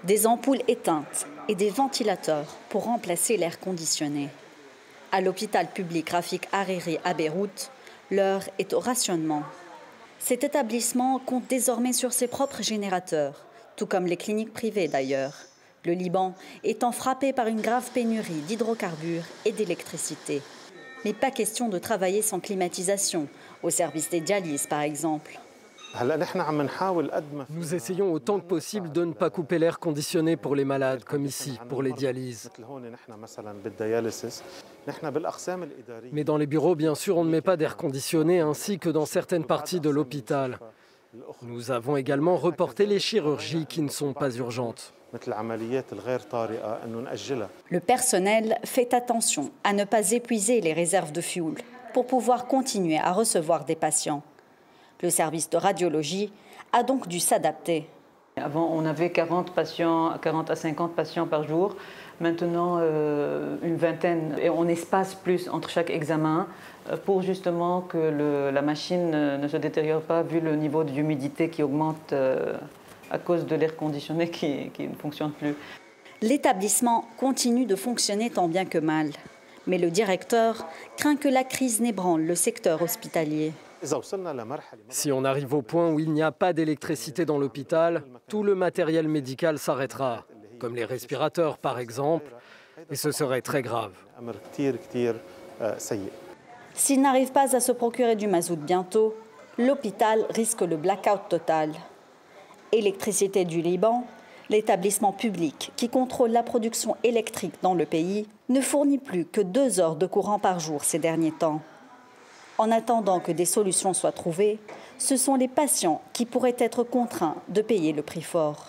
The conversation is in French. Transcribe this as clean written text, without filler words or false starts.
Des ampoules éteintes et des ventilateurs pour remplacer l'air conditionné. À l'hôpital public Rafik Hariri à Beyrouth, l'heure est au rationnement. Cet établissement compte désormais sur ses propres générateurs, tout comme les cliniques privées d'ailleurs. Le Liban étant frappé par une grave pénurie d'hydrocarbures et d'électricité. Mais pas question de travailler sans climatisation, au service des dialyses par exemple. Nous essayons autant que possible de ne pas couper l'air conditionné pour les malades, comme ici, pour les dialyses. Mais dans les bureaux, bien sûr, on ne met pas d'air conditionné, ainsi que dans certaines parties de l'hôpital. Nous avons également reporté les chirurgies qui ne sont pas urgentes. Le personnel fait attention à ne pas épuiser les réserves de fioul pour pouvoir continuer à recevoir des patients. Le service de radiologie a donc dû s'adapter. Avant, on avait 40 à 50 patients par jour. Maintenant, une vingtaine. Et on espace plus entre chaque examen pour justement que la machine ne se détériore pas vu le niveau d'humidité qui augmente à cause de l'air conditionné qui ne fonctionne plus. L'établissement continue de fonctionner tant bien que mal. Mais le directeur craint que la crise n'ébranle le secteur hospitalier. Si on arrive au point où il n'y a pas d'électricité dans l'hôpital, tout le matériel médical s'arrêtera, comme les respirateurs par exemple, et ce serait très grave. S'il n'arrive pas à se procurer du mazout bientôt, l'hôpital risque le blackout total. Électricité du Liban, l'établissement public qui contrôle la production électrique dans le pays, ne fournit plus que 2 heures de courant par jour ces derniers temps. En attendant que des solutions soient trouvées, ce sont les patients qui pourraient être contraints de payer le prix fort.